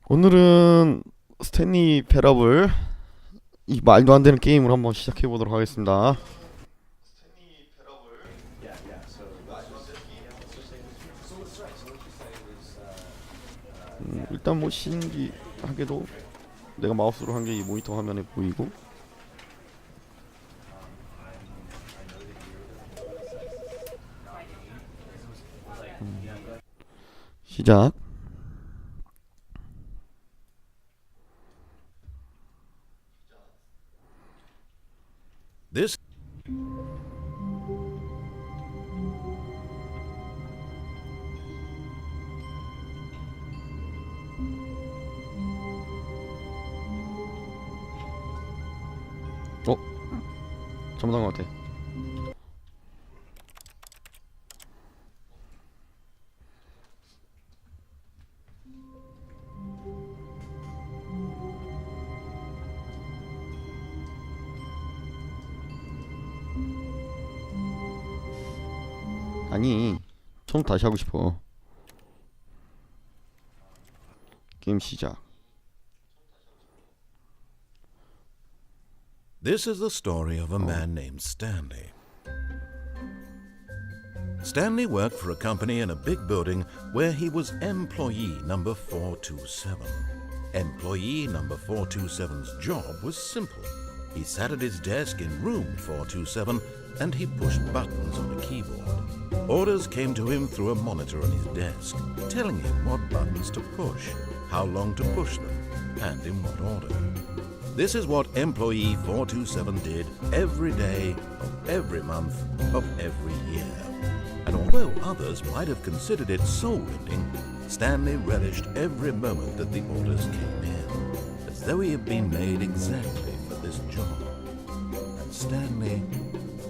오늘은 스탠리 패러블 이 말도 안 되는 게임을 한번 시작해 보도록 하겠습니다. 일단 뭐 신기하게도 내가 마우스로 한 게 이 모니터 화면에 보이고 시작. This 어? 잘못한 것 같아. 아니, 처음 다시 하고 싶어. 게임 시작. This is the story of a man named Stanley. Stanley worked for a company in a big building where he was employee number 427. Employee number 427's job was simple. He sat at his desk in room 427 and he pushed buttons on a keyboard. Orders came to him through a monitor on his desk, telling him what buttons to push, how long to push them, and in what order. This is what employee 427 did every day of every month of every year. And although others might have considered it soul-rending, Stanley relished every moment that the orders came in, as though he had been made exactly for this job. And Stanley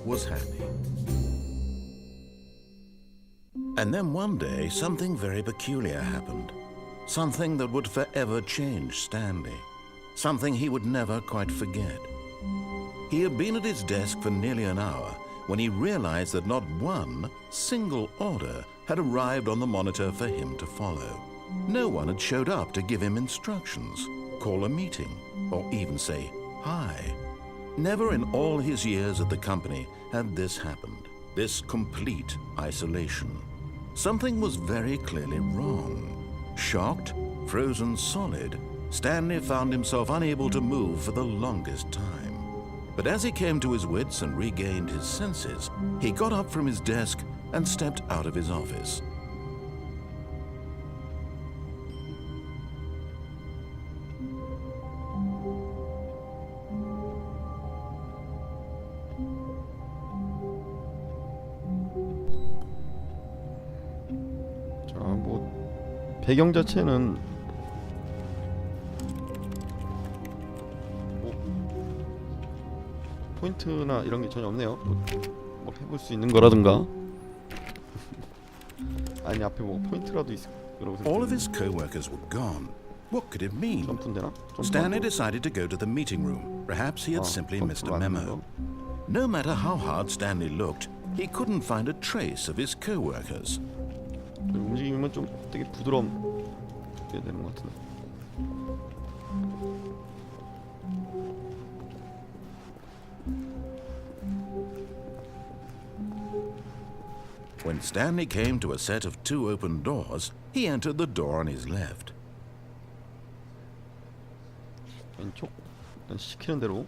was happy. And then one day, something very peculiar happened. Something that would forever change Stanley. Something he would never quite forget. He had been at his desk for nearly an hour when he realized that not one single order had arrived on the monitor for him to follow. No one had showed up to give him instructions, call a meeting, or even say hi. Never in all his years at the company had this happened, this complete isolation. Something was very clearly wrong. Shocked, frozen solid, Stanley found himself unable to move for the longest time. But as he came to his wits and regained his senses, he got up from his desk and stepped out of his office. 자, 뭐 배경 자체는 포인트나 이런 게 전혀 없네요. 뭐 해볼 수 있는 거라든가. 아니 앞에 뭐 포인트라도 있을 거라고 All of 생각했는데. his co-workers were gone. What could it mean? 점프되나? Stanley decided to go to the meeting room. Perhaps he had simply missed a memo. No matter how hard Stanley looked, he couldn't find a trace of his co-workers. 움직임은 좀 되게 부드럽게 되는 것 같은데. When Stanley came to a set of two open doors, he entered the door on his left. 왼쪽 일단 시키는 대로.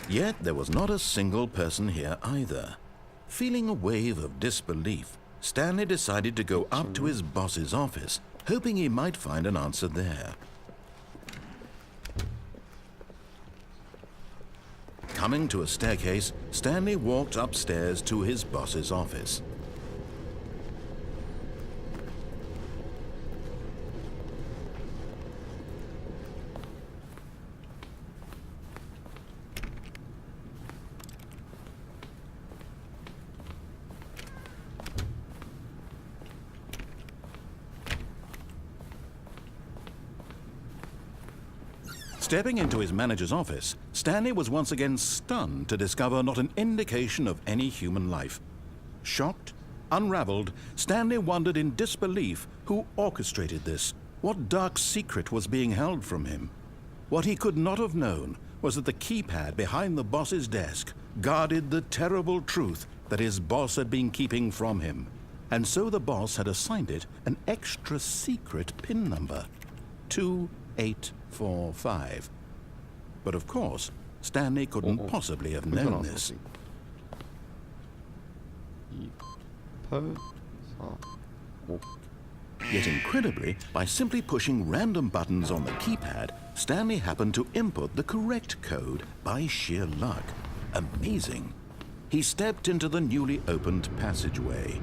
Yet there was not a single person here either. Feeling a wave of disbelief, Stanley decided to go up to his boss's office, hoping he might find an answer there. Coming to a staircase, Stanley walked upstairs to his boss's office. Stepping into his manager's office, Stanley was once again stunned to discover not an indication of any human life. Shocked, unraveled, Stanley wondered in disbelief who orchestrated this. What dark secret was being held from him? What he could not have known was that the keypad behind the boss's desk guarded the terrible truth that his boss had been keeping from him. And so the boss had assigned it an extra secret PIN number, 2845. But of course, Stanley couldn't possibly have known this. 2, 8, 4, 5. Yet incredibly, by simply pushing random buttons on the keypad, Stanley happened to input the correct code by sheer luck. Amazing. He stepped into the newly opened passageway.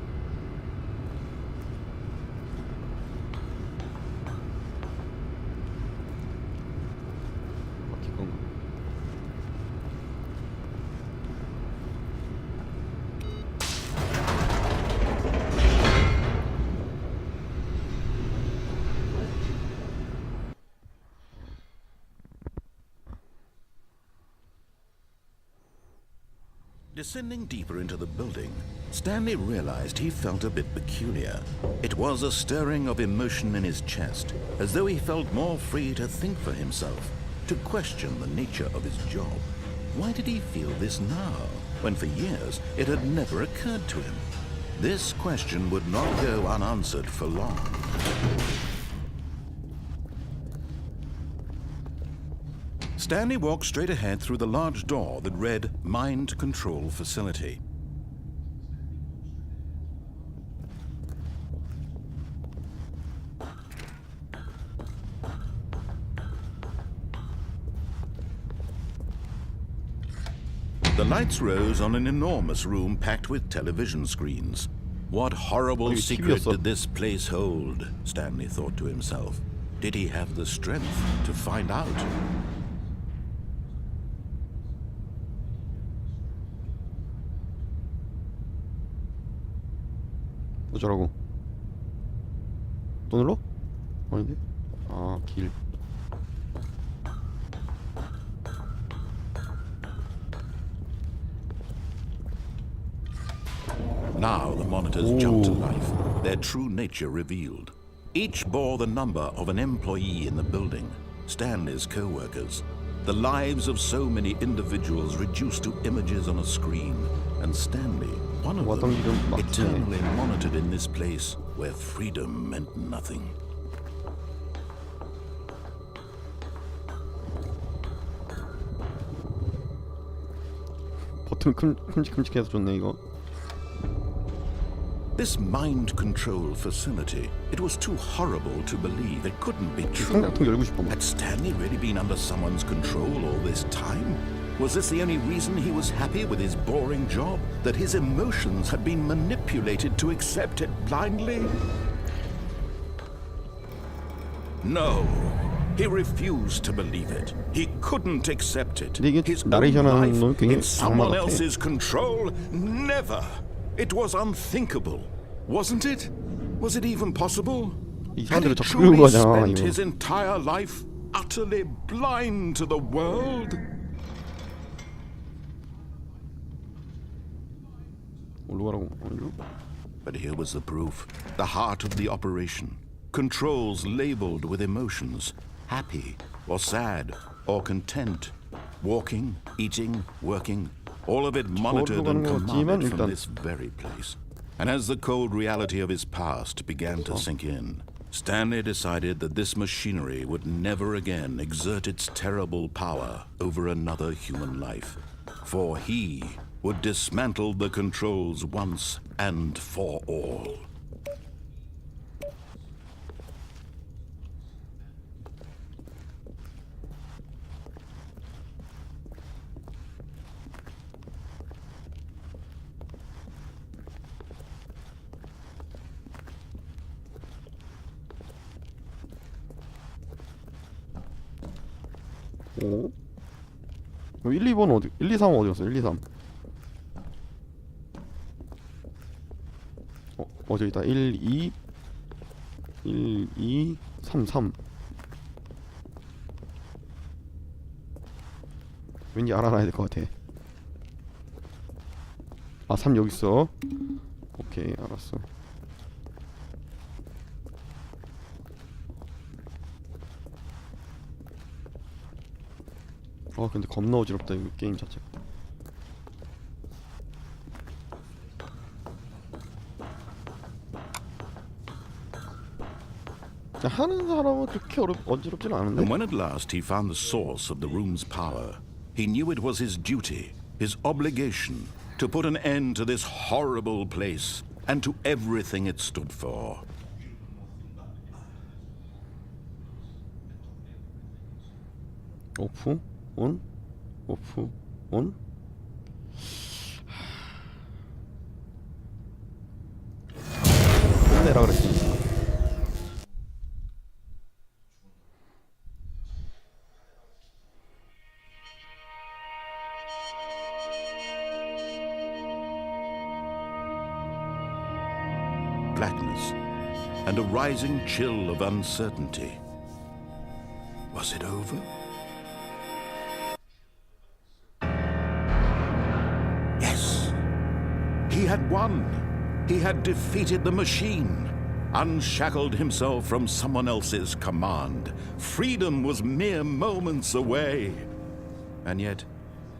Descending deeper into the building, Stanley realized he felt a bit peculiar. It was a stirring of emotion in his chest, as though he felt more free to think for himself, to question the nature of his job. Why did he feel this now, when for years it had never occurred to him? This question would not go unanswered for long. Stanley walked straight ahead through the large door that read Mind Control Facility. The lights rose on an enormous room packed with television screens. What horrible secret did this place hold? Stanley thought to himself. Did he have the strength to find out? 어쩌라고? 또 눌러? 아닌데? 아, 길. Now the monitors jumped to life, their true nature revealed. Each bore the number of an employee in the building, Stanley's co-workers. The lives of so many individuals reduced to images on a screen, and Stanley, one of them, eternally monitored in this place where freedom meant nothing. 버튼 큼직큼직해서 좋네 이거. This mind control facility, it was too horrible to believe. It couldn't be true. 열고 싶어. Had Stanley really been under someone's control all this time? Was this the only reason he was happy with his boring job? That his emotions had been manipulated to accept it blindly? No. He refused to believe it. He couldn't accept it. His own life in someone else's control? Never. It was unthinkable, wasn't it? Was it even possible? Had he truly spent his entire life utterly blind to the world? But here was the proof, the heart of the operation. Controls labeled with emotions, happy or sad or content, walking, eating, working, all of it monitored and commanded from this very place. And as the cold reality of his past began to sink in, Stanley decided that this machinery would never again exert its terrible power over another human life. For he would dismantle the controls once and for all. 오? 1, 2번 어디? 1, 2, 3 어디 갔어? 1, 2, 3. 저기 있다. 1, 2 1, 2, 3, 3. 왠지 알아놔야 될 것 같아. 아, 3 여기 있어. 오케이, 알았어. 근데 겁나 어지럽다, 이 게임 자체가. 하는 사람은 그렇게 어지럽진 않은데? And when at last he found the source of the room's power, he knew it was his duty, his obligation, to put an end to this horrible place and to everything it stood for. 오프 온 오프 온. 끝내라 그랬으니까. Blackness and a rising chill of uncertainty. Was it over? Yes! He had won! He had defeated the machine, unshackled himself from someone else's command. Freedom was mere moments away. And yet,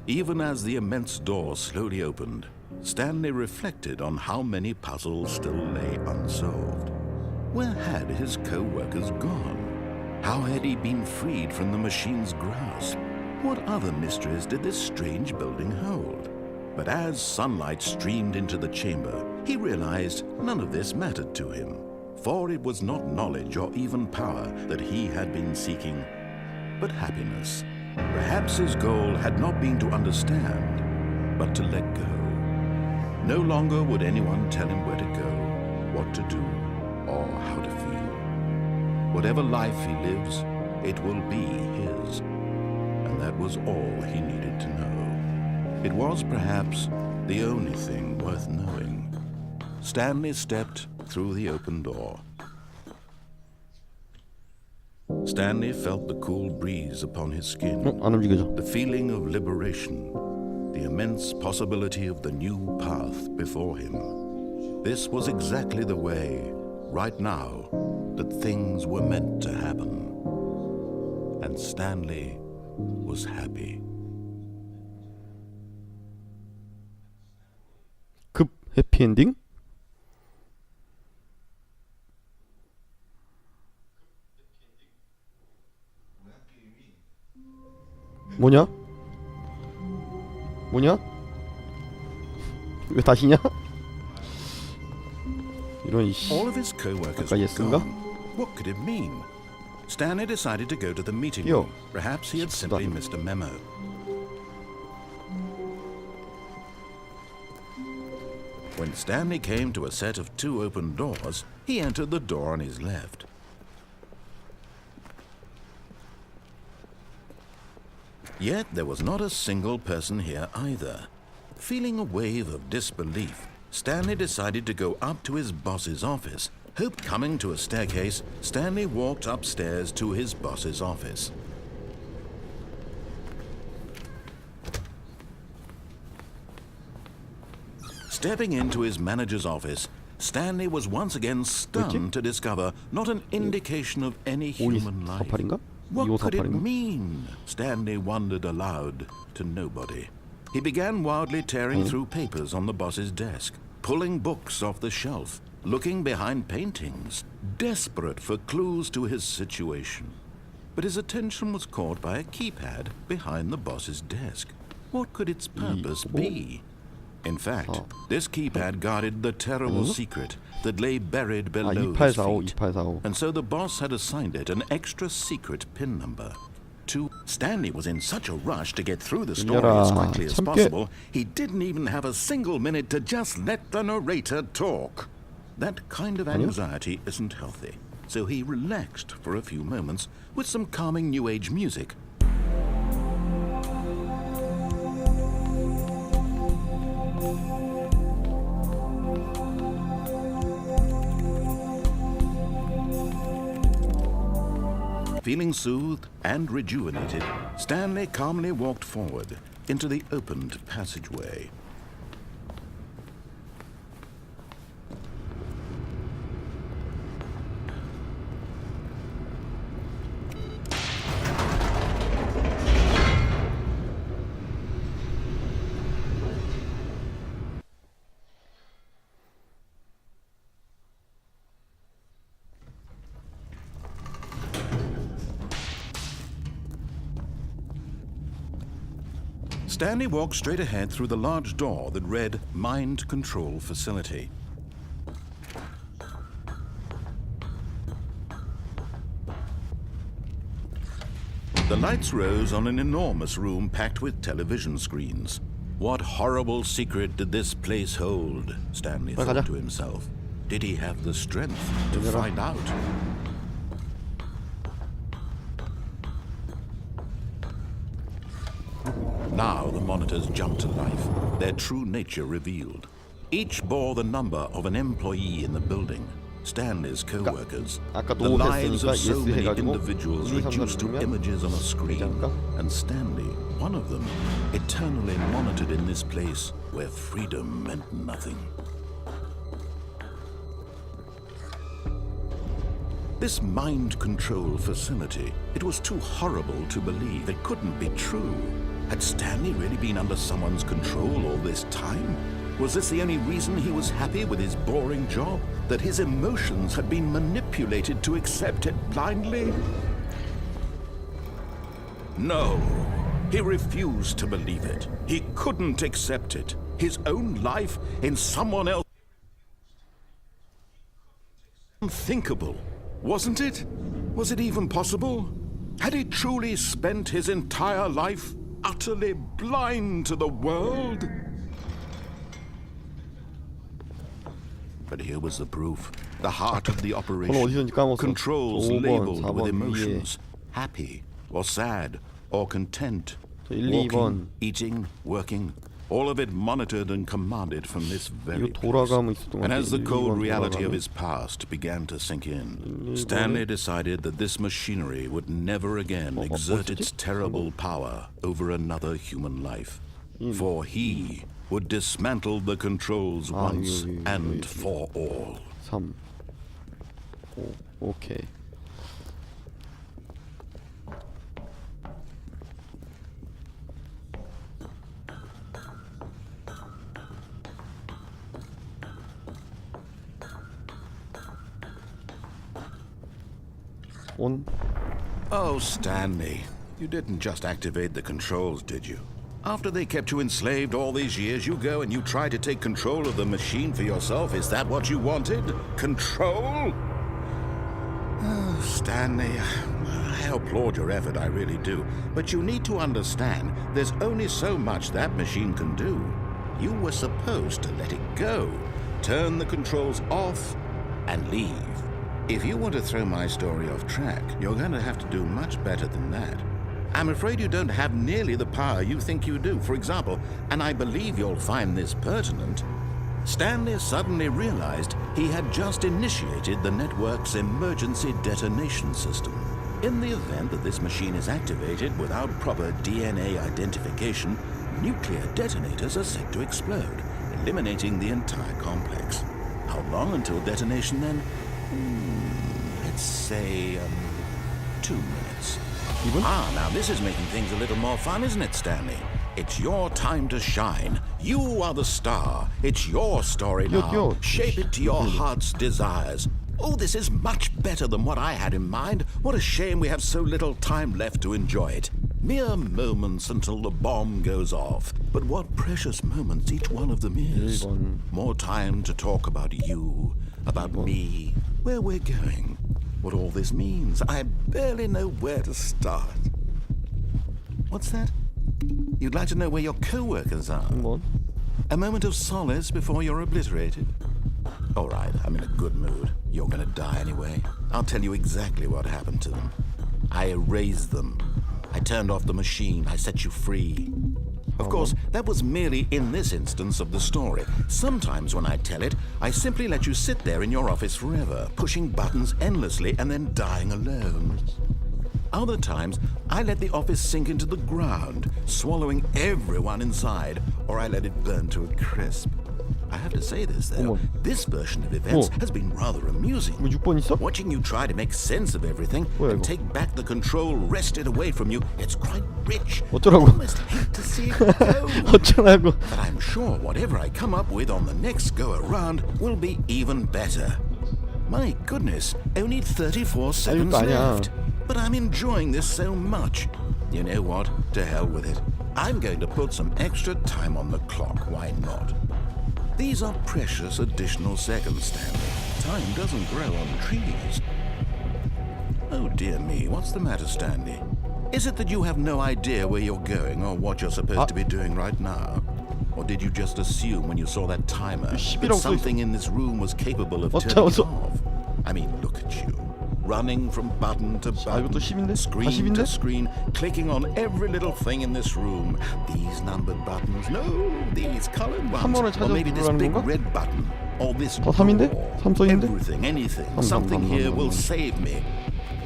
even as the immense door slowly opened, Stanley reflected on how many puzzles still lay unsolved. Where had his co-workers gone? How had he been freed from the machine's grasp? What other mysteries did this strange building hold? But as sunlight streamed into the chamber, he realized none of this mattered to him, for it was not knowledge or even power that he had been seeking, but happiness. Perhaps his goal had not been to understand, but to let go. No longer would anyone tell him where to go, what to do, or how to feel. Whatever life he lives, it will be his. And that was all he needed to know. It was perhaps the only thing worth knowing. Stanley stepped through the open door. Stanley felt the cool breeze upon his skin, 안 움직여져. the feeling of liberation, the immense possibility of the new path before him. This was exactly the way, right now, that things were meant to happen. And Stanley was happy. 급 해피엔딩? 뭐냐? 뭐냐? 왜 다시냐? 이런 이씨. All of his co-workers 아까 were 예스인가? gone. What could it mean? Stanley decided to go to the meeting Yo. room. Perhaps he had simply missed a memo. When Stanley came to a set of 2 open doors, he entered the door on his left. Yet there was not a single person here either. Feeling a wave of disbelief, Stanley decided to go up to his boss's office. Coming to a staircase, Stanley walked upstairs to his boss's office. Stepping into his manager's office, Stanley was once again stunned to discover not an indication of any human life. 5248인가? What could it 2548인가? mean? Stanley wondered aloud to nobody. He began wildly tearing through papers on the boss's desk, pulling books off the shelf, looking behind paintings, desperate for clues to his situation. But his attention was caught by a keypad behind the boss's desk. What could its purpose be? In fact, this keypad guarded the terrible secret that lay buried 아, below his 2845, feet. 2845. And so the boss had assigned it an extra secret PIN number. Stanley was in such a rush to get through the story 열려라. as quickly as 참깨. possible, he didn't even have a single minute to just let the narrator talk. That kind of anxiety isn't healthy, so he relaxed for a few moments with some calming New Age music. Feeling soothed and rejuvenated, Stanley calmly walked forward into the opened passageway. Stanley walked straight ahead through the large door that read Mind Control Facility. The lights rose on an enormous room packed with television screens. What horrible secret did this place hold? Stanley thought to himself. Did he have the strength to find out? Now the monitors jumped to life, their true nature revealed. Each bore the number of an employee in the building, Stanley's co-workers. The lives of so many individuals reduced to images on a screen, and Stanley, one of them, eternally monitored in this place where freedom meant nothing. This mind control facility, it was too horrible to believe. It couldn't be true. Had Stanley really been under someone's control all this time? Was this the only reason he was happy with his boring job? That his emotions had been manipulated to accept it blindly? No, he refused to believe it. He couldn't accept it. His own life in someone else. Unthinkable, wasn't it? Was it even possible? Had he truly spent his entire life utterly blind to the world? But here was the proof. The heart of the operation. Controls labeled with emotions. Happy or sad or content. Walking, eating, working. All of it monitored and commanded from this very place. And as the cold reality of his past began to sink in, Stanley decided that this machinery would never again exert its terrible power over another human life. For he would dismantle the controls once and for all. 3. 오케이. On. Oh, Stanley, you didn't just activate the controls, did you? After they kept you enslaved all these years, you go and you try to take control of the machine for yourself. Is that what you wanted? Control? Oh, Stanley, I applaud your effort, I really do. But you need to understand, there's only so much that machine can do. You were supposed to let it go, turn the controls off, and leave. If you want to throw my story off track, you're going to have to do much better than that. I'm afraid you don't have nearly the power you think you do. For example, and I believe you'll find this pertinent, Stanley suddenly realized he had just initiated the network's emergency detonation system. In the event that this machine is activated without proper DNA identification, nuclear detonators are set to explode, eliminating the entire complex. How long until detonation then? Let's say 2 minutes. Now this is making things a little more fun, isn't it, Stanley? It's your time to shine. You are the star. It's your story now. Shape it to your heart's desires. Oh, this is much better than what I had in mind. What a shame we have so little time left to enjoy it. Mere moments until the bomb goes off. But what precious moments each one of them is. More time to talk about you, about me, where we're going, what all this means. I barely know where to start. What's that? You'd like to know where your co-workers are? A moment of solace before you're obliterated? All right, I'm in a good mood. You're gonna die anyway. I'll tell you exactly what happened to them. I erased them. I turned off the machine. I set you free. Of course, that was merely in this instance of the story. Sometimes when I tell it, I simply let you sit there in your office forever, pushing buttons endlessly and then dying alone. Other times, I let the office sink into the ground, swallowing everyone inside, or I let it burn to a crisp. I have to say this, though. 어머. This version of events 어. has been rather amusing. 뭐 6번 있어? Watching you try to make sense of everything 뭐야, and 이거? take back the control wrested away from you, it's quite rich. 어쩌라고? I almost hate to see it go. 어쩌라고? But I'm sure whatever I come up with on the next go around will be even better. My goodness, only 34 seconds 아니야. left. But I'm enjoying this so much. You know what? To hell with it. I'm going to put some extra time on the clock. Why not? These are precious additional seconds, Stanley. Time doesn't grow on trees. Oh dear me, what's the matter, Stanley? Is it that you have no idea where you're going or what you're supposed to be doing right now? Or did you just assume when you saw that timer that 10이라고 써 있어. something in this room was capable of 어쩌- turning 어쩌- off? I mean, look at you. Running from button to button, 이것도 10인데? screen 40인데? to screen, clicking on every little thing in this room. These numbered buttons, no, these colored ones. 번을 Or 찾아서 maybe this 누르라는 big 건가? red button. Or this 다 3인데? door. 3 써있는데? Everything, anything, 3, something 3, here 3, will 3. save me.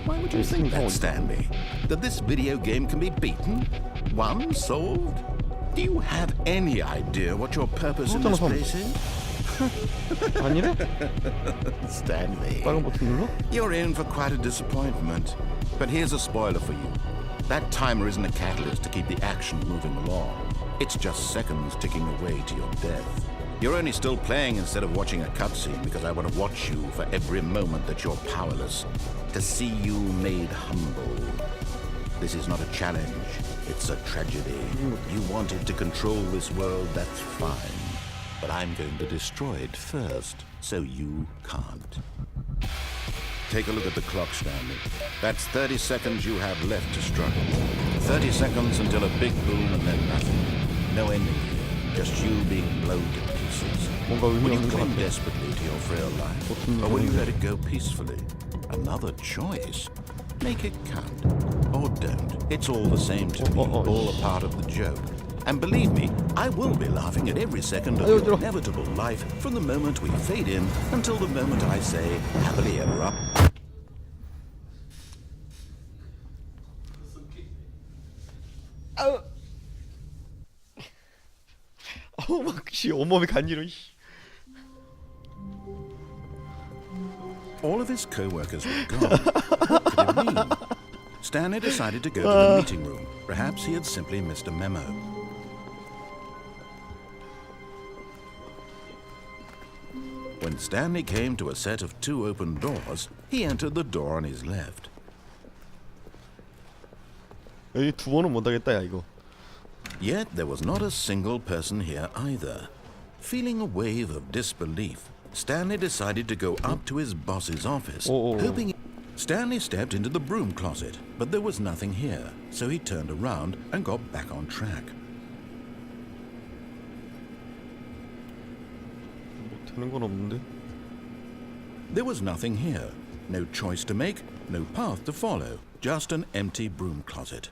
Why would you Okay, think that, think Stanley? That this video game can be beaten? Won? Solved? Do you have any idea what your purpose in this 삼. place is? 아니래? Stanley. 빨간 버튼 눌러? You're in for quite a disappointment. But here's a spoiler for you. That timer isn't a catalyst to keep the action moving along. It's just seconds ticking away to your death. You're only still playing instead of watching a cutscene because I want to watch you for every moment that you're powerless. To see you made humble. This is not a challenge. It's a tragedy. You wanted to control this world, that's fine. But I'm going to destroy it first, so you can't. Take a look at the clock, Stanley. That's 30 seconds you have left to struggle. 30 seconds until a big boom and then nothing. No ending here, just you being blown to pieces. 뭔가 Will you 의미하는 것 cling 같아. desperately to your frail life? 어떤 Or will you 일인데? let it go peacefully? Another choice. Make it count. Or don't. It's all the same to me. All a part of the joke. And believe me, I will be laughing at every second of 아유, your 어지러워. inevitable life from the moment we fade in until the moment I say happily ever up. 막 씨, 온몸이 간지러. 씨. All of his co-workers were gone. What could it mean? Stanley decided to go to the meeting room. Perhaps he had simply missed a memo. When Stanley came to a set of 2 open doors, he entered the door on his left. 여기 2번은 못 하겠다 야 이거. Yet there was not a single person here either. Feeling a wave of disbelief, Stanley decided to go up to his boss's office, hoping... Stanley stepped into the broom closet, but there was nothing here, so he turned around and got back on track. 뭐 되는 건 없는데. There was nothing here. No choice to make, no path to follow, just an empty broom closet.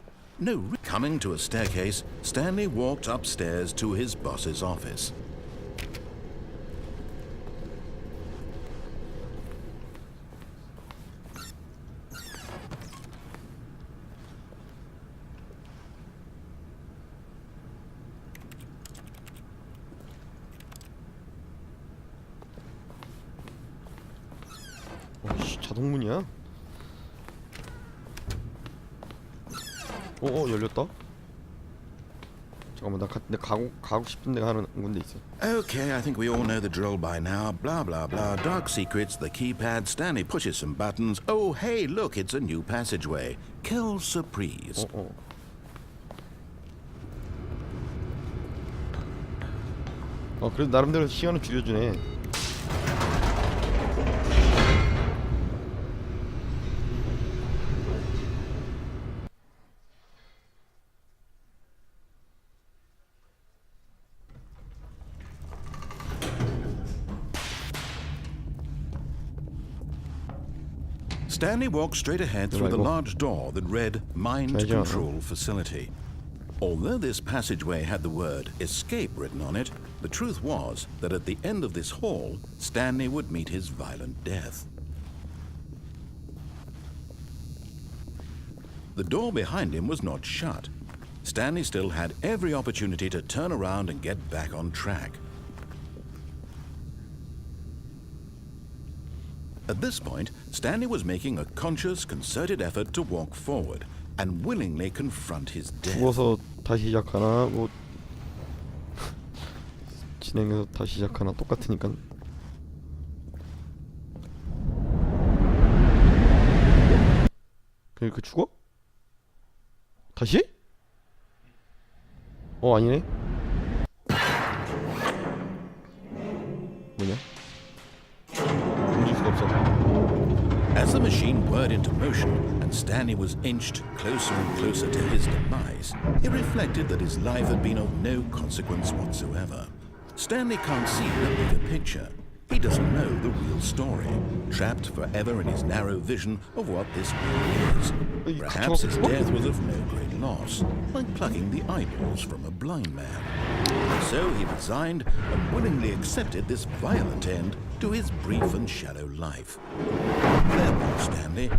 Coming to a staircase, Stanley walked upstairs to his boss's office. 씨, 자동문이야? 열렸다. 잠깐만 나 가고 싶은 데가 하는 군데 있어. Okay, I think we all know the drill by now. Blah, blah, blah. Dark secrets, the keypad. Stanley pushes some buttons. Oh, hey, look, it's a new passageway. Quelle surprise. 그래도 나름대로 시간을 줄여주네. Stanley walked straight ahead through the large door that read Mind Control Facility. Although this passageway had the word escape written on it, the truth was that at the end of this hall, Stanley would meet his violent death. The door behind him was not shut. Stanley still had every opportunity to turn around and get back on track. At this point, Stanley was making a conscious, concerted effort to walk forward and willingly confront his death. 죽어서 다시 시작하나 뭐 진행해서 다시 시작하나 똑같으니까. 그 죽어? 다시? 아니네. 뭐냐? 움직일 수가 없어. As the machine whirred into motion and Stanley was inched closer and closer to his demise, he reflected that his life had been of no consequence whatsoever. Stanley can't see the bigger picture. He doesn't know the real story, trapped forever in his narrow vision of what this world is. Perhaps his death was of no great loss, like plucking the eyeballs from a blind man. So he resigned and willingly accepted this violent end to his brief and shallow life. Farewell, Stanley.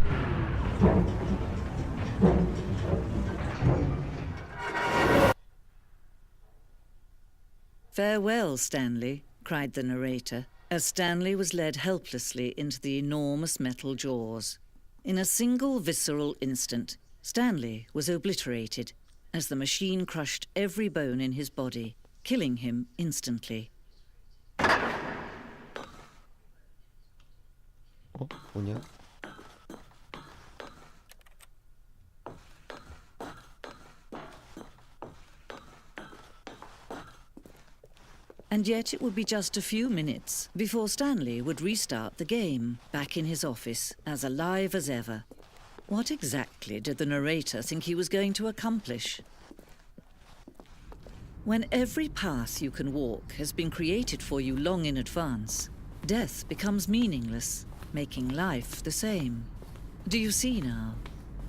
"Farewell, Stanley," cried the narrator, as Stanley was led helplessly into the enormous metal jaws. In a single visceral instant, Stanley was obliterated as the machine crushed every bone in his body, killing him instantly. 뭐냐? And yet it would be just a few minutes before Stanley would restart the game, back in his office, as alive as ever. What exactly did the narrator think he was going to accomplish? When every path you can walk has been created for you long in advance, death becomes meaningless, making life the same. Do you see now?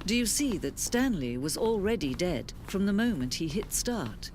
Do you see that Stanley was already dead from the moment he hit start?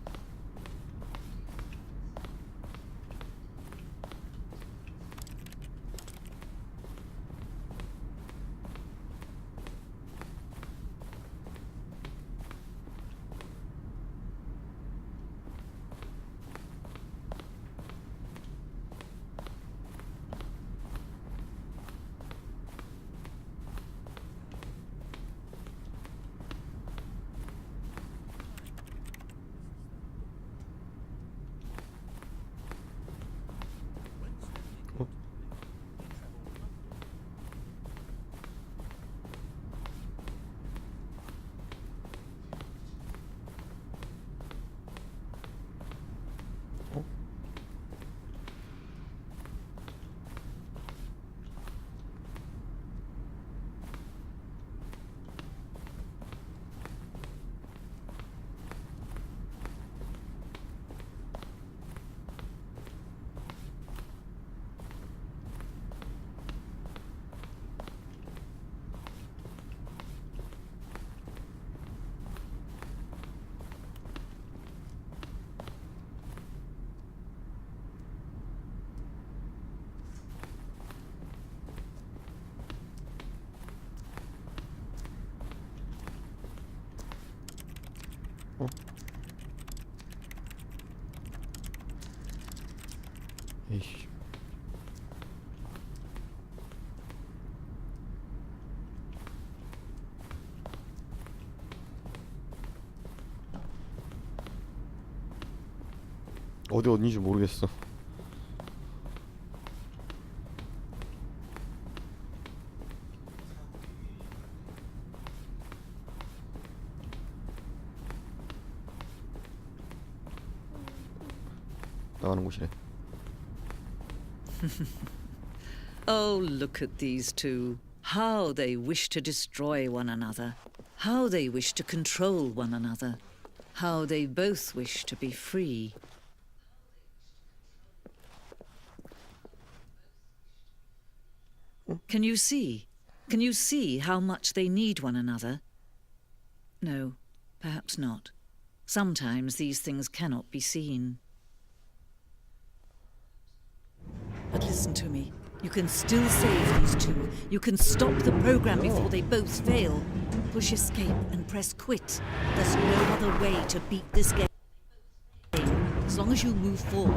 에이씨. 어딘지 모르겠어. 나가는 곳이래. Oh, look at these two. How they wish to destroy one another. How they wish to control one another. How they both wish to be free. Can you see? Can you see how much they need one another? No, perhaps not. Sometimes these things cannot be seen. But listen to me. You can still save these two. You can stop the program before they both fail. Push escape and press quit. There's no other way to beat this game. As long as you move forward,